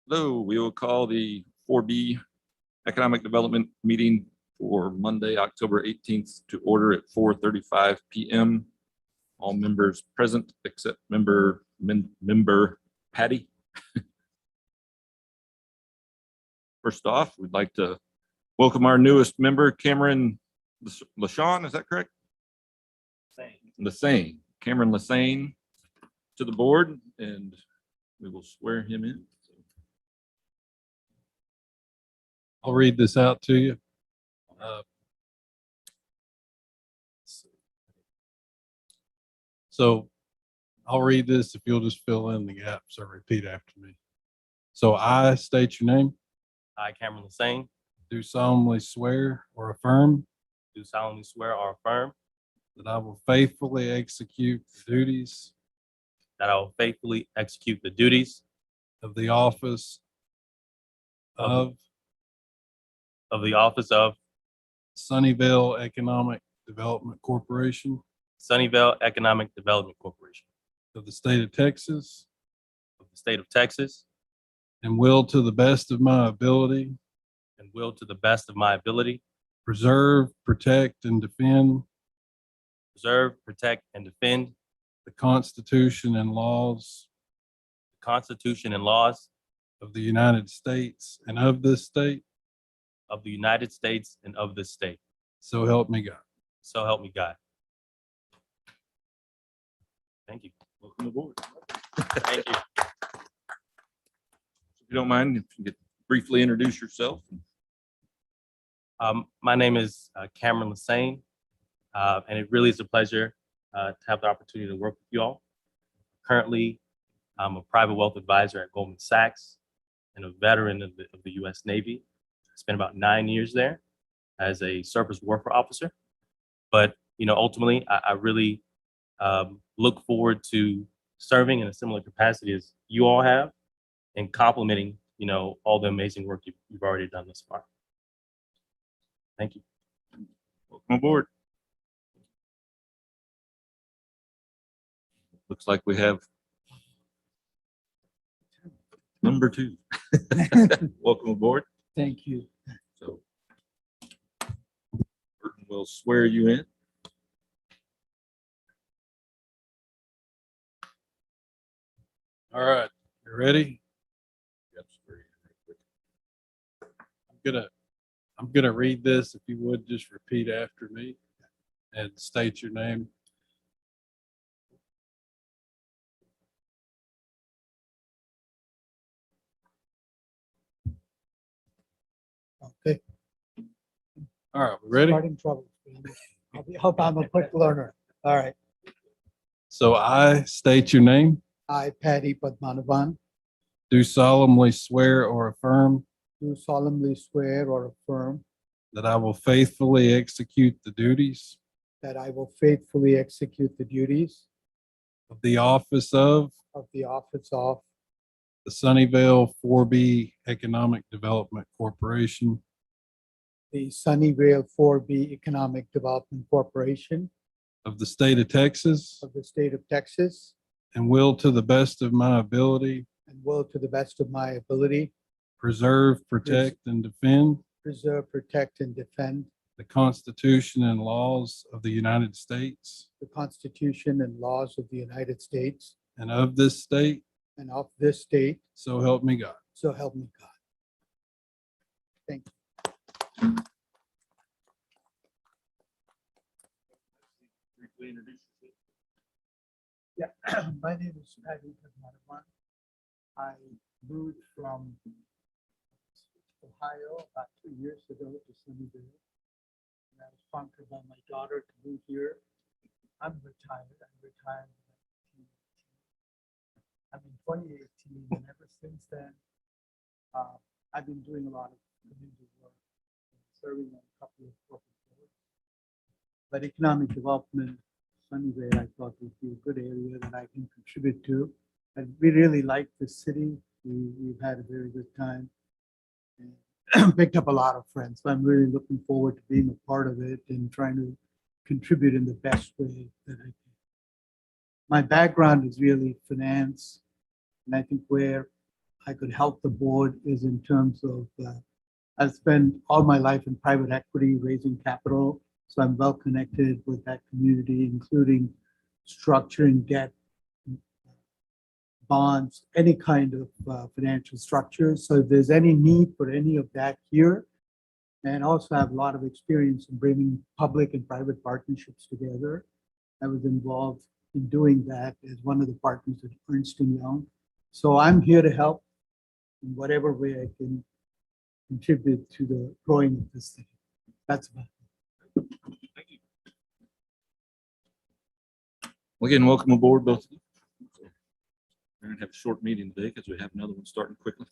Hello, we will call the 4B Economic Development Meeting for Monday, October 18th to order at 4:35 p.m. All members present except member Paddy. First off, we'd like to welcome our newest member, Cameron LeSeane, is that correct? LeSeane. Cameron LeSeane to the board, and we will swear him in. I'll read this out to you. So I'll read this if you'll just fill in the gaps or repeat after me. So I state your name. I, Cameron LeSeane, Do solemnly swear or affirm do solemnly swear or affirm that I will faithfully execute the duties that I will faithfully execute the duties of the office of the office of Sunnyvale Economic Development Corporation Sunnyvale Economic Development Corporation of the state of Texas, of the state of Texas, and will to the best of my ability and will to the best of my ability preserve, protect, and defend preserve, protect, and defend the Constitution and laws the Constitution and laws of the United States and of this state. of the United States and of this state. So help me God. So help me God. Thank you. Welcome aboard. Thank you. If you don't mind, if you could briefly introduce yourself. My name is Cameron LeSeane, and it really is a pleasure to have the opportunity to work with you all. Currently, I'm a private wealth advisor at Goldman Sachs and a veteran of the U.S. Navy. I spent about 9 years there as a surface warfare officer. But ultimately, I really look forward to serving in a similar capacity as you all have, and complementing all the amazing work you've already done thus far. Thank you. Welcome aboard. Looks like we have number 2. Welcome aboard. Thank you. So Burton will swear you in. All right, you ready? Yep, swear you in real quick. I'm gonna read this. If you would just repeat after me and state your name. Okay. All right, we ready? Starting trouble. Hope I'm a quick learner. All right. So I state your name, I, Paddy Padmanabhan, do solemnly swear or affirm do solemnly swear or affirm that I will faithfully execute the duties that I will faithfully execute the duties of the office of of the office of the Sunnyvale 4B Economic Development Corporation the Sunnyvale 4B Economic Development Corporation of the state of Texas, of the state of Texas, and will to the best of my ability and will to the best of my ability preserve, protect, and defend preserve, protect, and defend the Constitution and laws of the United States the Constitution and laws of the United States and of this state. and of this state. So help me God. So help me God. Thank you. Briefly introduce yourself. Yeah, my name is Paddy Padmanabhan. I moved from Ohio about 2 years ago to Sunnyvale. And I was sponsored by my daughter to move here. I'm retired. I retired in 2018, and ever since then, I've been doing a lot of community work, serving on a couple of corporate boards. But economic development, anyway, I thought would be a good area that I can contribute to. And we really like the city. We've had a very good time. And picked up a lot of friends. So I'm really looking forward to being a part of it and trying to contribute in the best way that I can. My background is really finance, and I think where I could help the board is in terms of I've spent all my life in private equity, raising capital, so I'm well connected with that community, including structuring debt, bonds, any kind of financial structure. So if there's any need for any of that here, and also have a lot of experience in bringing public and private partnerships together. I was involved in doing that as one of the partners at Ernst & Young. So I'm here to help in whatever way I can contribute to the growing of this thing. That's about it. Thank you. Well, again, welcome aboard, both of you. We're going to have a short meeting today because we have another one starting quickly.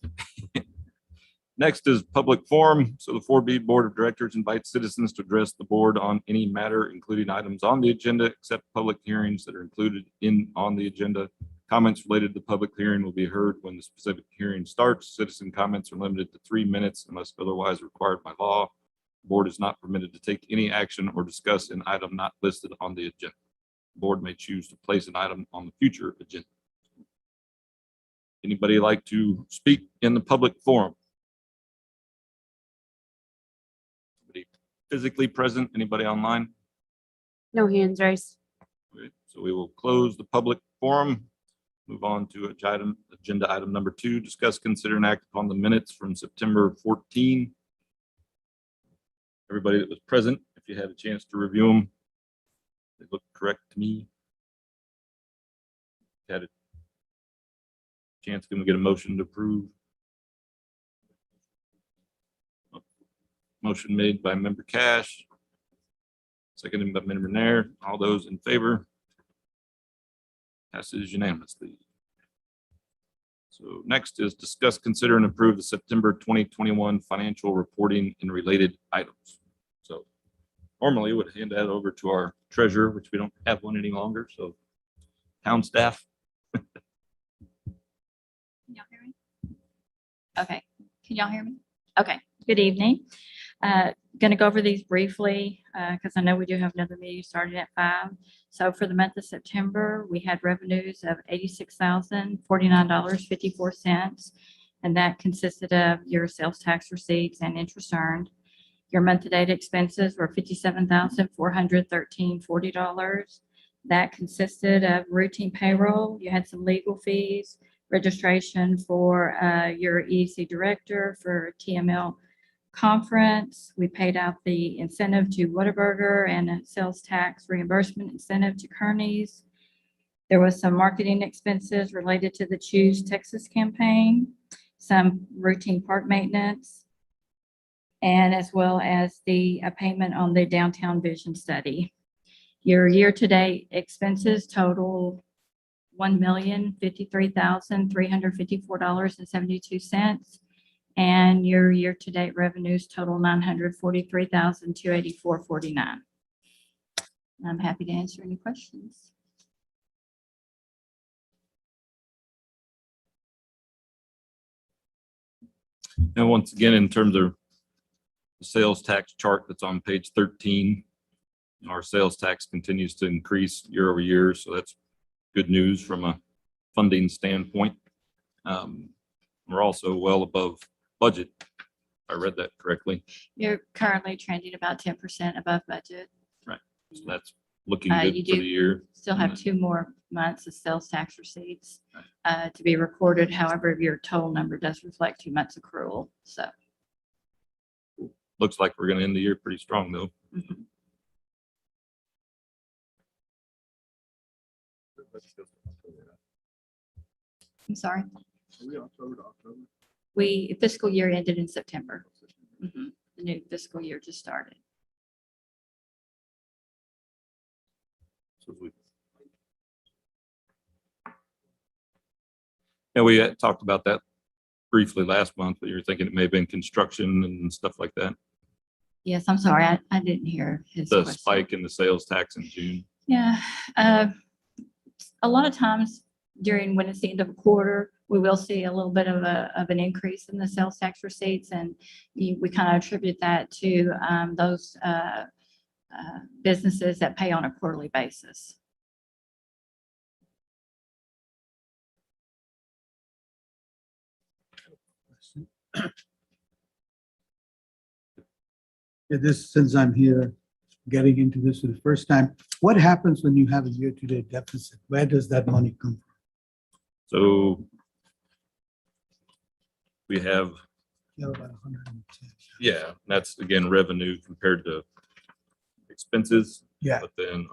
Next is public forum. So the 4B Board of Directors invites citizens to address the board on any matter, including items on the agenda, except public hearings that are included on the agenda. Comments related to the public hearing will be heard when the specific hearing starts. Citizen comments are limited to 3 minutes unless otherwise required by law. The board is not permitted to take any action or discuss an item not listed on the agenda. The board may choose to place an item on the future agenda. Anybody like to speak in the public forum? Anybody physically present? Anybody online? No hands raised. Okay, so we will close the public forum. Move on to agenda item number 2, discuss, consider, and act upon the minutes from September 14. Everybody that was present, if you had a chance to review them, they look correct to me. Had a chance, can we get a motion to approve? Motion made by member Cash, seconded by member Nair. All those in favor? Passes unanimously. So next is discuss, consider, and approve the September 2021 financial reporting and related items. So normally would hand that over to our treasurer, which we don't have one any longer. So town staff. Can y'all hear me? Okay, can y'all hear me? Okay, good evening. Going to go over these briefly because I know we do have another meeting starting at 5. So for the month of September, we had revenues of $86,049.54, and that consisted of your sales tax receipts and interest earned. Your month-to-date expenses were $57,413.40. That consisted of routine payroll. You had some legal fees, registration for your EDC director for TML conference. We paid out the incentive to Whataburger and a sales tax reimbursement incentive to Kearney's. There was some marketing expenses related to the Choose Texas campaign, some routine park maintenance, and as well as the payment on the downtown vision study. Your year-to-date expenses total $1,053,354.72. And your year-to-date revenues total $943,284.49. I'm happy to answer any questions. And once again, in terms of the sales tax chart that's on page 13, our sales tax continues to increase year over year. So that's good news from a funding standpoint. We're also well above budget. If I read that correctly. You're currently trending about 10% above budget. So that's looking You good for do the year. Still have 2 more months of sales tax receipts to be recorded. However, your total number does reflect 2 months accrual. So. Looks like we're going to end the year pretty strong though. Mhm. I'm sorry. We fiscal year ended in September. Mhm. The new fiscal year just started. So was we? Yeah, we had talked about that briefly last month, but you were thinking it may have been construction and stuff like that. Yes, I'm sorry, I didn't hear his The question. spike in the sales tax in June. Yeah, a lot of times during when it's the end of a quarter, we will see a little bit of an increase in the sales tax receipts, and we kind of attribute that to those businesses that pay on a quarterly basis. Yeah, since I'm here, getting into this for the first time, what happens when you have a year-to-date deficit? Where does that money come from? So we have, You have about 110. yeah, that's again revenue compared to expenses. Yeah. But then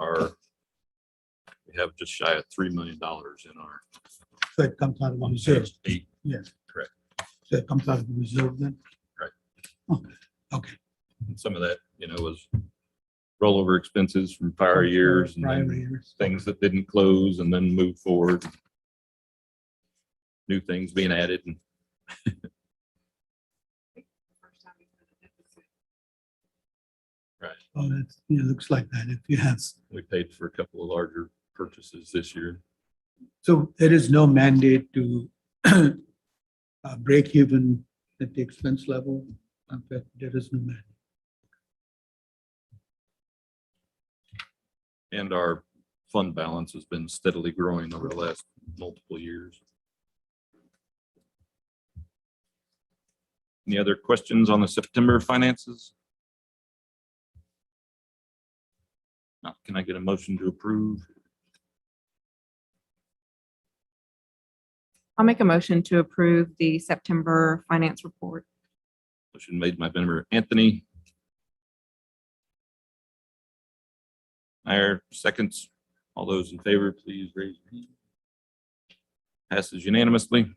we have just shy of $3 million in our So it comes out of the on reserve. page 8. Yes. Correct. So it comes out of the reserve then? Right. Okay, okay. And some of that, was rollover expenses from prior years and Prior then years. things that didn't close and then move forward. New things being added. And right. Oh, that's, yeah, looks like that. If you have, We paid for a couple of larger purchases this year. so there is no mandate to break even at the expense level. In fact, there is no mandate. And our fund balance has been steadily growing over the last multiple years. Any other questions on the September finances? Now, can I get a motion to approve? I'll make a motion to approve the September finance report. Motion made by member Anthony. Iyer, seconds. All those in favor, please raise your hand. Passes unanimously.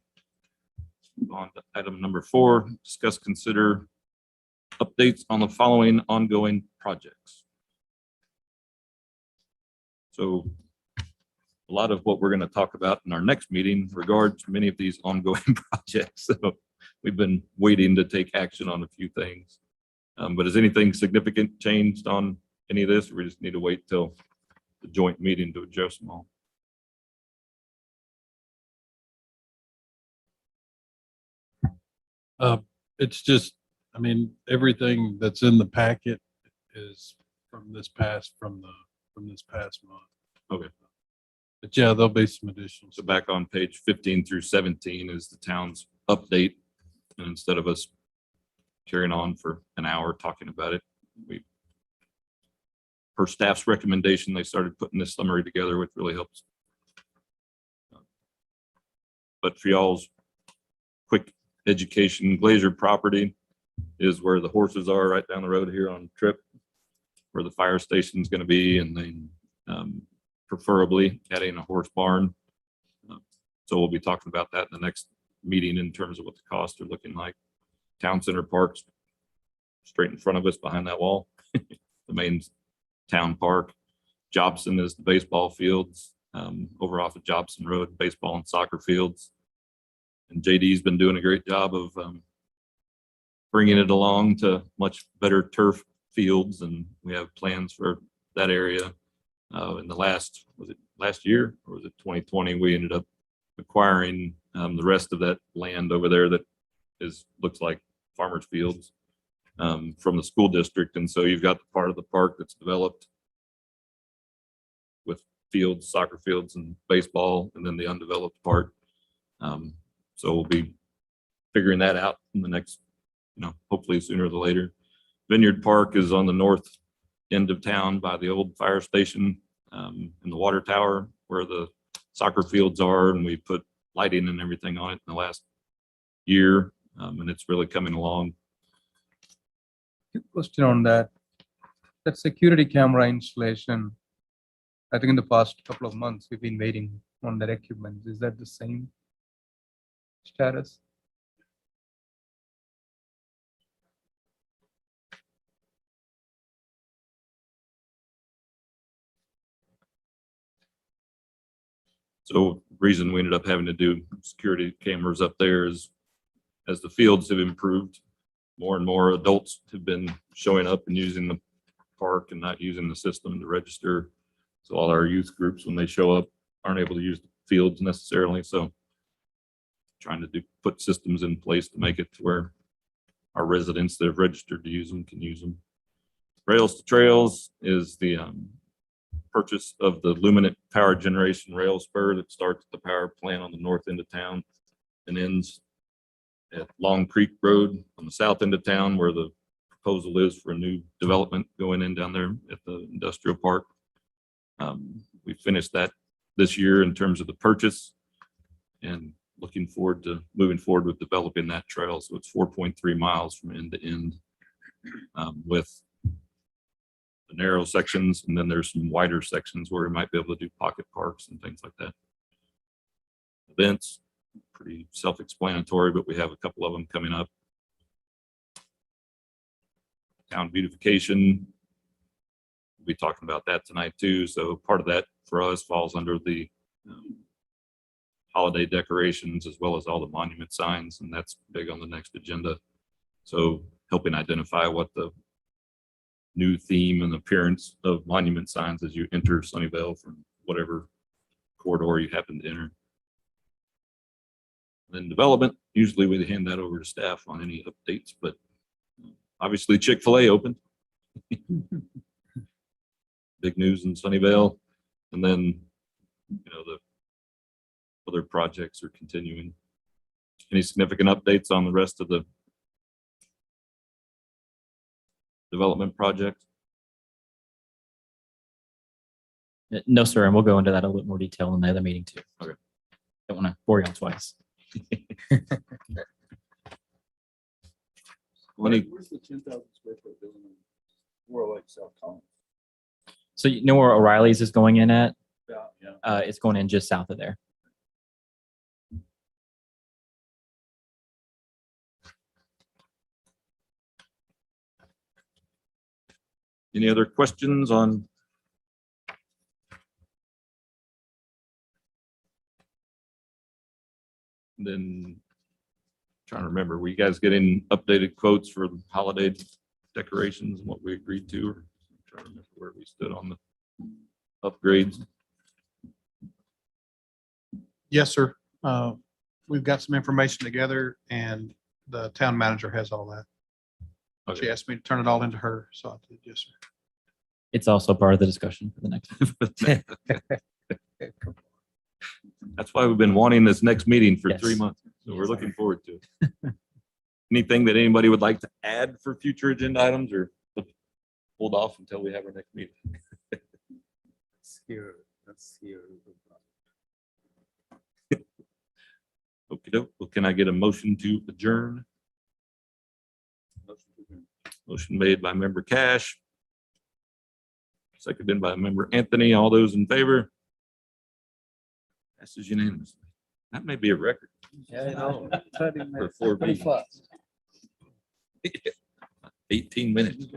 Move on to item number 4, discuss, consider updates on the following ongoing projects. So a lot of what we're going to talk about in our next meeting regards many of these ongoing projects. So we've been waiting to take action on a few things. But has anything significant changed on any of this? Or we just need to wait till the joint meeting to address them all? It's just, everything that's in the packet is from this past month. Okay. But yeah, there'll be some additions. So back on page 15 through 17 is the town's update. And instead of us carrying on for an hour talking about it, per staff's recommendation, they started putting this summary together, which really helps. But for y'all's quick education, Glazer property is where the horses are, right down the road here on Trip, where the fire station is going to be, and then preferably adding a horse barn. So we'll be talking about that in the next meeting in terms of what the costs are looking like. Town Center Park's straight in front of us behind that wall, the main town park. Jobson is the baseball fields over off of Jobson Road, baseball and soccer fields. And JD's been doing a great job of bringing it along to much better turf fields, and we have plans for that area. In the last year or was it 2020, we ended up acquiring the rest of that land over there that looks like farmers fields from the school district. And so you've got the part of the park that's developed with fields, soccer fields and baseball, and then the undeveloped part. So we'll be figuring that out in the next, hopefully sooner than later. Vineyard Park is on the north end of town by the old fire station and the water tower where the soccer fields are. And we put lighting and everything on it in the last year. And it's really coming along. Quick question on that. That security camera installation, I think in the past couple of months, we've been waiting on that equipment. Is that the same status? So reason we ended up having to do security cameras up there is as the fields have improved, more and more adults have been showing up and using the park and not using the system to register. So all our youth groups, when they show up, aren't able to use the fields necessarily. So trying to put systems in place to make it to where our residents that have registered to use them can use them. Rails to Trails is the purchase of the luminant power generation rail spur that starts at the power plant on the north end of town and ends at Long Creek Road on the south end of town, where the proposal is for a new development going in down there at the industrial park. We finished that this year in terms of the purchase and looking forward to moving forward with developing that trail. So it's 4.3 miles from end to end with the narrow sections, and then there's some wider sections where we might be able to do pocket parks and things like that. Events, pretty self-explanatory, but we have a couple of them coming up. Town beautification, we'll be talking about that tonight too. So part of that for us falls under the holiday decorations as well as all the monument signs, and that's big on the next agenda. So helping identify what the new theme and appearance of monument signs as you enter Sunnyvale from whatever corridor you happen to enter. Then development, usually we hand that over to staff on any updates, but obviously Chick-fil-A opened. Big news in Sunnyvale. And then, the other projects are continuing. Any significant updates on the rest of the development projects? No, sir, and we'll go into that a little more detail in the other meeting too. Okay. Don't want to bore you on twice. Where's the 10,000 square foot building? More like South Collins. So you know where O'Reilly's is going in at? Yeah. It's going in just south of there. Any other questions on? Then trying to remember, were you guys getting updated quotes for the holiday decorations and what we agreed to? Or I'm trying to remember where we stood on the upgrades. Yes, sir. We've got some information together and the town manager has all that. She Okay. asked me to turn it all into her, so I did, yes, sir. It's also part of the discussion for the next. That's why we've been wanting this next meeting for Yes. 3 months. So we're Yes. looking forward to it. Anything that anybody would like to add for future agenda items or hold off until we have our next meeting? That's here. Okay, well, can I get a motion to adjourn? Motion made by member Cash. Seconded by member Anthony. All those in favor? Passes unanimously. That may be a record. Yeah, I know. For 4B. 18 minutes.